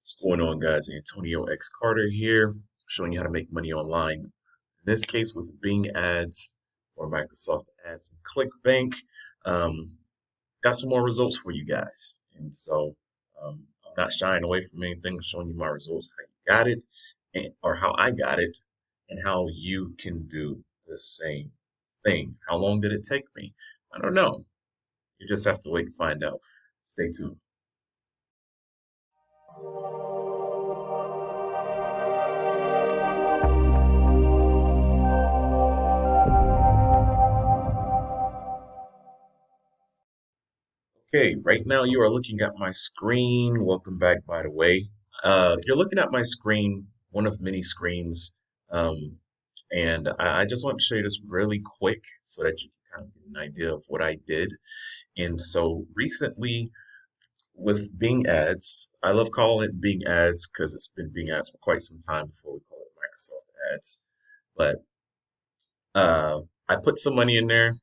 What's going on, guys? Antonio X Carter here, showing you how to make money online. In this case, with Bing ads or Microsoft ads and Clickbank. Got some more results for you guys. And so I'm not shying away from anything, I'm showing you my results, how you got it, or how I got it, and how you can do the same thing. How long did it take me? I don't know. You just have to wait and find out. Stay tuned. Okay, right now you are looking at my screen. Welcome back, by the way. You're looking at my screen, one of many screens, and I just want to show you this really quick so that you can kind of get an idea of what I did. And so recently with Bing Ads, I love calling it Bing Ads because it's been Bing Ads for quite some time before we call it Microsoft Ads. But uh, I put some money in there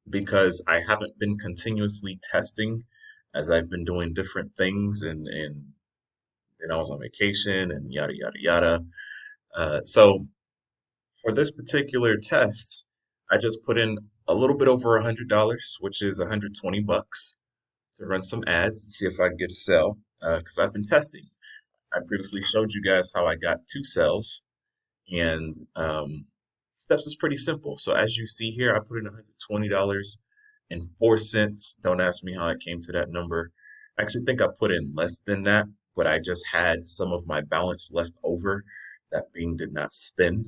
because I haven't been continuously testing as I've been doing different things and I was on vacation and yada yada yada. So for this particular test, I just put in a little bit over $100, which is 120 bucks, to run some ads and see if I can get a sale. Because I've been testing. I previously showed you guys how I got two sales, and steps is pretty simple. So as you see here, I put in $120.04. Don't ask me how I came to that number. I actually think I put in less than that, but I just had some of my balance left over that Bing did not spend,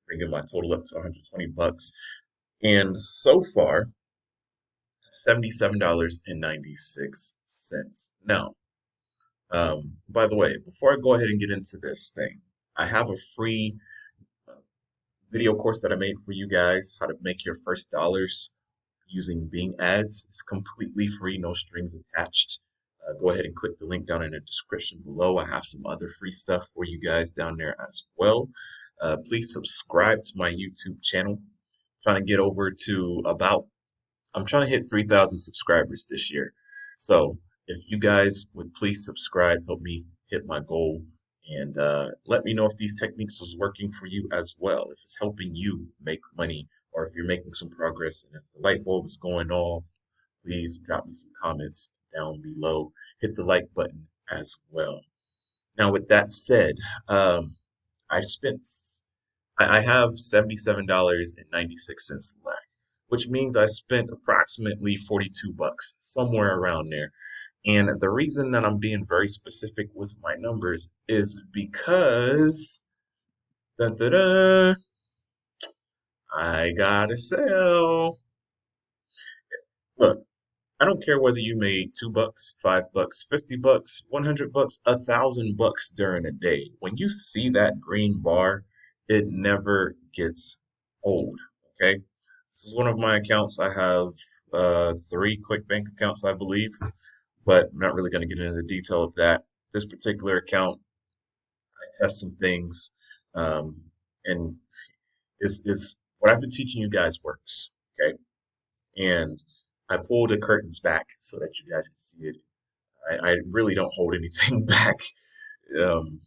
bringing my total up to 120 bucks. And so far, $77.96. Now, by the way, before I go ahead and get into this thing, I have a free video course that I made for you guys, how to make your first dollars using Bing ads. It's completely free, no strings attached. Go ahead and click the link down in the description below. I have some other free stuff for you guys down there as well. Please subscribe to my YouTube channel. I'm trying to get over to I'm trying to hit 3,000 subscribers this year. So if you guys would please subscribe, help me hit my goal, and let me know if these techniques was working for you as well, if it's helping you make money, or if you're making some progress, and if the light bulb is going off, please drop me some comments down below. Hit the like button as well. Now, with that said, I spent, I have $77.96 left, which means I spent approximately 42 bucks, somewhere around there. And the reason that I'm being very specific with my numbers is because dun, dun, dun, I got a sale. Look, I don't care whether you made $2, $5, 50 bucks, 100 bucks, 1,000 bucks during a day. When you see that green bar, it never gets old. Okay. This is one of my accounts. I have three Clickbank accounts, I believe, but I'm not really going to get into the detail of that. This particular account, I test some things, and is what I've been teaching you guys works. Okay. And I pulled the curtains back so that you guys can see it. I really don't hold anything back. Um,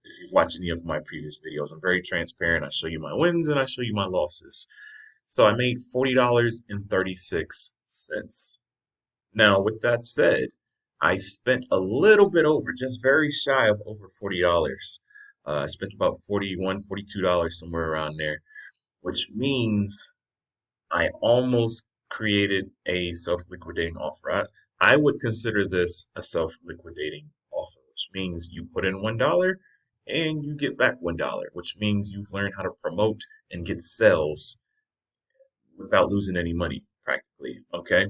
if you've watched any of my previous videos, I'm very transparent. I show you my wins and I show you my losses. So I made $40.36. Now, with that said, I spent a little bit over, just very shy of over $40. I spent about $41, $42, somewhere around there, which means I almost created a self-liquidating offer. I would consider this a self-liquidating offer, which means you put in $1 and you get back $1, which means you've learned how to promote and get sales without losing any money, practically. Okay.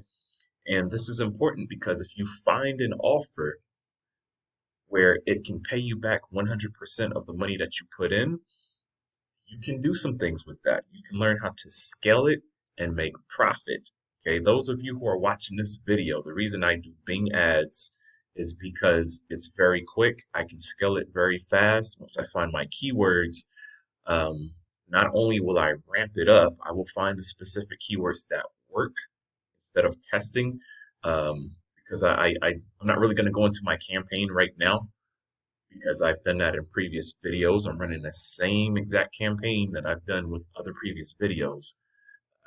And this is important because if you find an offer where it can pay you back 100% of the money that you put in, you can do some things with that. You can learn how to scale it and make profit. Okay, those of you who are watching this video, the reason I do Bing ads is because it's very quick. I can scale it very fast. Once I find my keywords, not only will I ramp it up, I will find the specific keywords that work instead of testing. Because I'm not really going to go into my campaign right now. because I've done that in previous videos. I'm running the same exact campaign that I've done with other previous videos.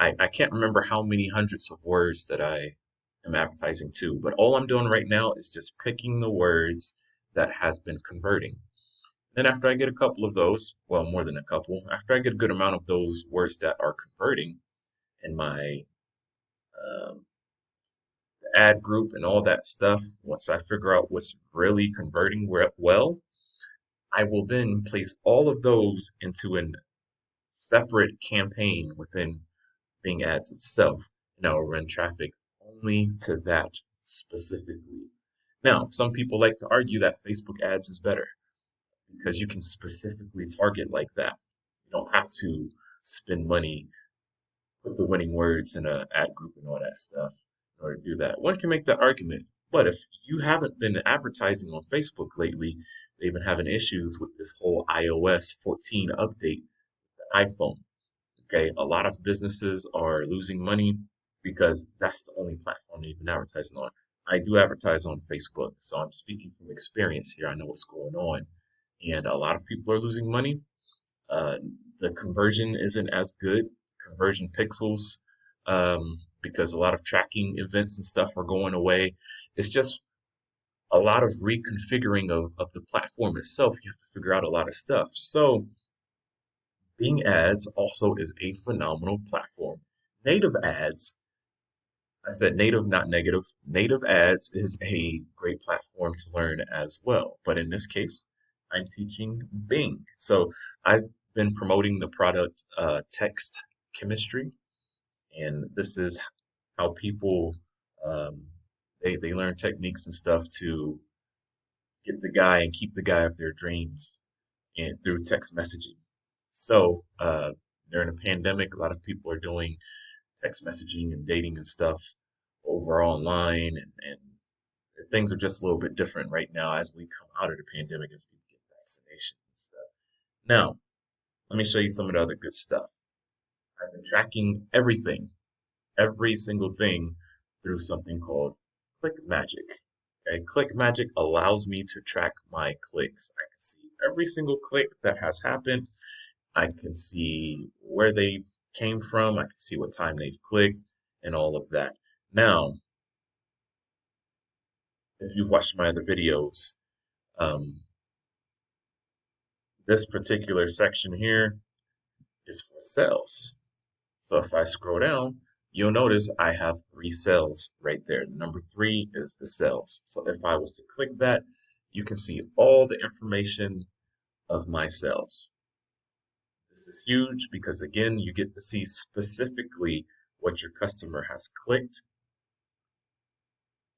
I can't remember how many hundreds of words that I am advertising to, but all I'm doing right now is just picking the words that has been converting. Then after I get a couple of those, well, more than a couple, after I get a good amount of those words that are converting in my um, ad group and all that stuff, once I figure out what's really converting well, I will then place all of those into a separate campaign within Bing Ads itself, and I will run traffic only to that specifically. Now, some people like to argue that Facebook ads is better because you can specifically target like that. You don't have to spend money, put the winning words in an ad group and all that stuff in order to do that. One can make that argument. But if you haven't been advertising on Facebook lately, they've been having issues with this whole iOS 14 update, the iPhone. Okay, a lot of businesses are losing money because that's the only platform they've been advertising on. I do advertise on Facebook, so I'm speaking from experience here. I know what's going on. And a lot of people are losing money. Uh, the conversion isn't as good, conversion pixels, because a lot of tracking events and stuff are going away. It's just a lot of reconfiguring of the platform itself. You have to figure out a lot of stuff. So Bing Ads also is a phenomenal platform. Native ads, I said native, not negative. Native ads is a great platform to learn as well. But in this case, I'm teaching Bing. So I've been promoting the product text chemistry, and this is how people um, they learn techniques and stuff to get the guy and keep the guy of their dreams and through text messaging. So during a pandemic, a lot of people are doing text messaging and dating and stuff over online, and things are just a little bit different right now as we come out of the pandemic, as we get vaccinations and stuff. Now, let me show you some of the other good stuff. I've been tracking everything, every single thing through something called Clickmagic. Okay, Clickmagic allows me to track my clicks. I can see every single click that has happened. I can see where they came from. I can see what time they've clicked and all of that. Now, if you've watched my other videos, um, this particular section here is for sales. So if I scroll down, you'll notice I have three cells right there. Number three is the sales. So if I was to click that, you can see all the information of my sales. This is huge because again, you get to see specifically what your customer has clicked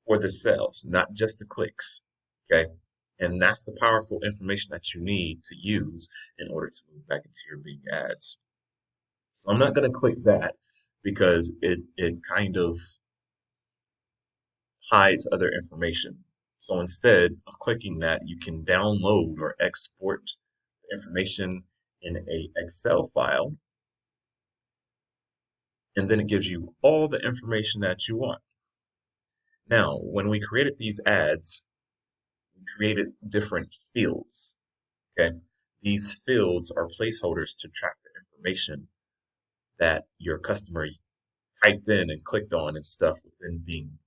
for the sales, not just the clicks. Okay. And that's the powerful information that you need to use in order to move back into your Bing ads. So I'm not going to click that because it kind of hides other information. So instead of clicking that, you can download or export the information in a Excel file, and then it gives you all the information that you want. Now, when we created these ads, we created different fields. Okay. These fields are placeholders to track the information that your customer typed in and clicked on and stuff within Bing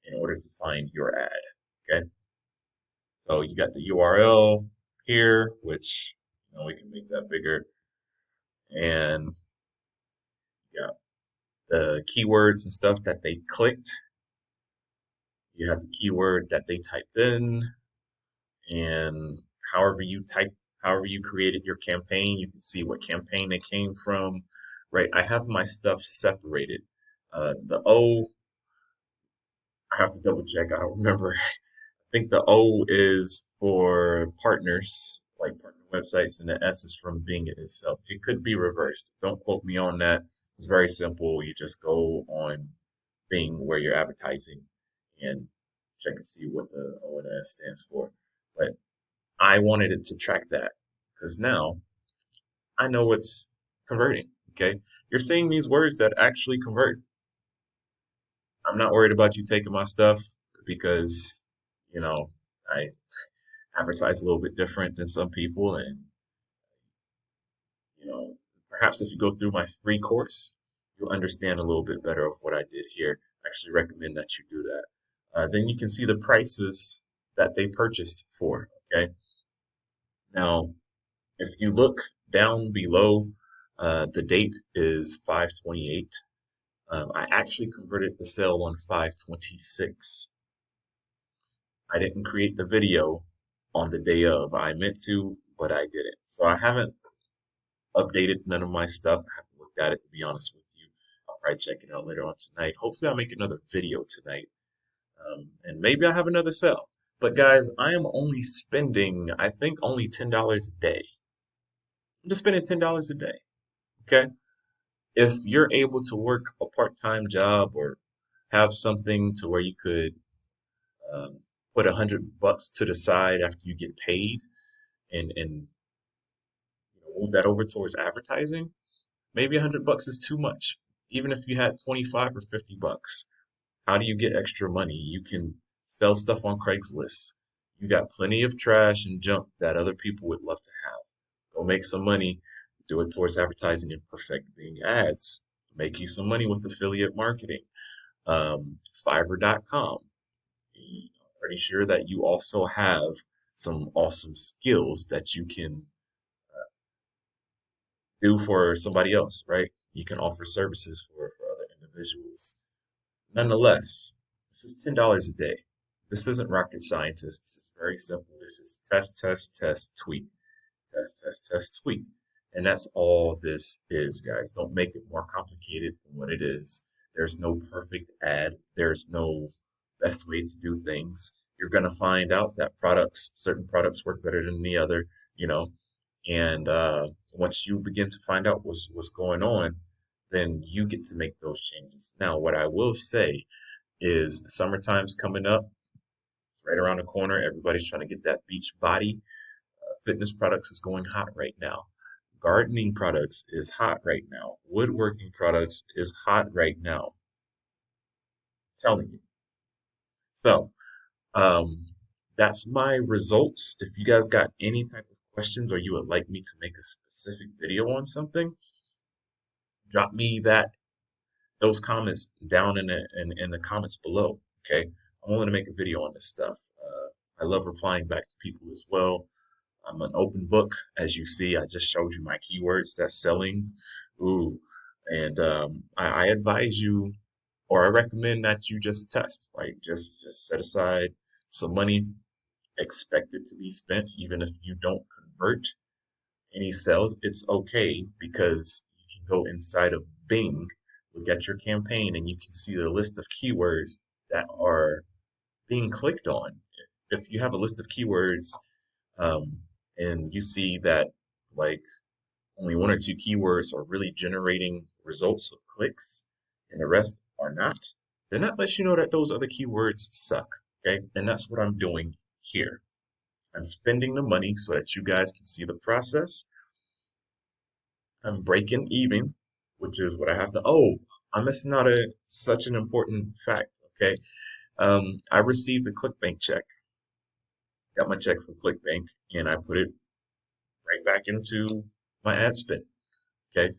in order to find your ad. Okay. So you got the URL here, which we can make that bigger, and you got the keywords and stuff that they clicked. You have the keyword that they typed in, and however you type, however you created your campaign, you can see what campaign they came from. Right, I have my stuff separated. The O, I have to double check. I don't remember. I think the O is for partners, like partner websites, and the S is from Bing itself. It could be reversed. Don't quote me on that. It's very simple. You just go on Bing where you're advertising and check and see what the O and S stands for. But I wanted it to track that because now I know it's converting. Okay. You're seeing these words that actually convert. I'm not worried about you taking my stuff because, you know, I advertise a little bit different than some people, and you know, perhaps if you go through my free course, you'll understand a little bit better of what I did here. I actually recommend that you do that. Then you can see the prices that they purchased for. Okay. Now, if you look down below, the date is 5/28. I actually converted the sale on 5/26. I didn't create the video on the day of. I meant to, but I didn't. So I haven't updated none of my stuff. I haven't looked at it, to be honest with you. I'll probably check it out later on tonight. Hopefully, I'll make another video tonight. And maybe I'll have another sale. But guys, I am only spending, I think, only $10 a day. I'm just spending $10 a day. Okay. If you're able to work a part-time job or have something to where you could um, put $100 to the side after you get paid and move that over towards advertising, maybe $100 is too much. Even if you had 25 or $50, how do you get extra money? You can sell stuff on Craigslist. You got plenty of trash and junk that other people would love to have. Go make some money, do it towards advertising and perfecting ads. Make you some money with affiliate marketing. Fiverr.com. I'm pretty sure that you also have some awesome skills that you can do for somebody else, right? You can offer services for other individuals. Nonetheless, this is $10 a day. This isn't rocket scientist. This is very simple. This is test, test, test, tweak. Test, test, test, tweak. And that's all this is, guys. Don't make it more complicated than what it is. There's no perfect ad. There's no best way to do things. You're going to find out that certain products work better than the other, you know, and once you begin to find out what's going on, then you get to make those changes. Now, what I will say is summertime's coming up. It's right around the corner. Everybody's trying to get that beach body. Fitness products is going hot right now. Gardening products is hot right now. Woodworking products is hot right now. I'm telling you. So, um, that's my results. If you guys got any type of questions or you would like me to make a specific video on something, drop me those comments down in the comments below. Okay, I'm willing to make a video on this stuff. I love replying back to people as well. I'm an open book, as you see. I just showed you my keywords that's selling. Ooh, and I advise you, or I recommend that you just test. Like just set aside some money, expect it to be spent, even if you don't convert any sales. It's okay because you can go inside of Bing, look at your campaign, and you can see the list of keywords that are being clicked on. If you have a list of keywords um, and you see that like only one or two keywords are really generating results of clicks and the rest are not, then that lets you know that those other keywords suck. Okay. And that's what I'm doing here. I'm spending the money so that you guys can see the process. I'm breaking even, which is what I have to. Oh, I'm missing out such an important fact. Okay. I received a Clickbank check. Got my check from Clickbank and I put it right back into my ad spend. Okay.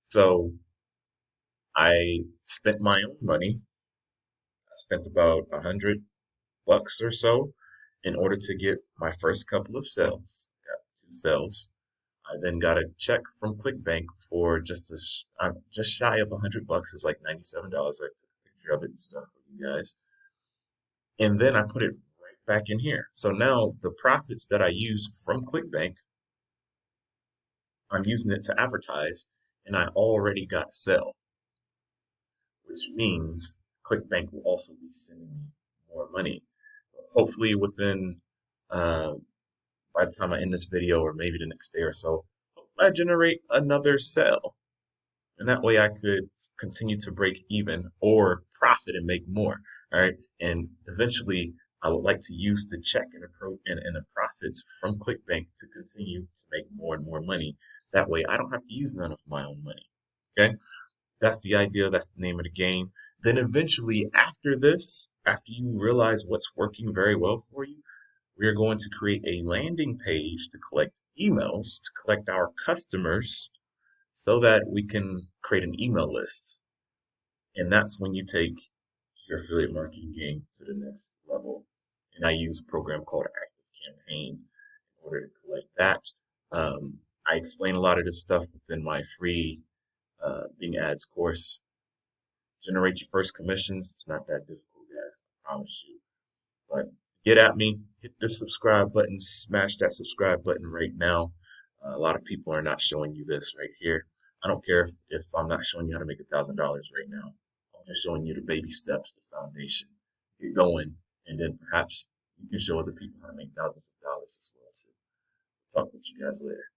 So I spent my own money. I spent about $100 or so in order to get my first couple of sales. Got two sales. I then got a check from Clickbank for just shy of $100. It's like $97. I took a picture of it and stuff for you guys. And then I put it right back in here. So now the profits that I used from Clickbank, I'm using it to advertise, and I already got a sale, which means Clickbank will also be sending me more money. Hopefully within by the time I end this video or maybe the next day or so, hopefully I generate another sale. And that way I could continue to break even or profit and make more. All right. And eventually I would like to use the check and the profits from Clickbank to continue to make more and more money. That way I don't have to use none of my own money. Okay. That's the idea. That's the name of the game. Then eventually after this, after you realize what's working very well for you, We are going to create a landing page to collect emails, to collect our customers so that we can create an email list. And that's when you take your affiliate marketing game to the next level. And I use a program called Active Campaign in order to collect that. I explain a lot of this stuff within my free Bing Ads course. Generate your first commissions. It's not that difficult, guys. I promise you. But get at me, hit the subscribe button, smash that subscribe button right now. A lot of people are not showing you this right here. I don't care if I'm not showing you how to make $1,000 right now. I'm just showing you the baby steps, the foundation. Get going, and then perhaps you can show other people how to make thousands of dollars as well too. Talk with you guys later.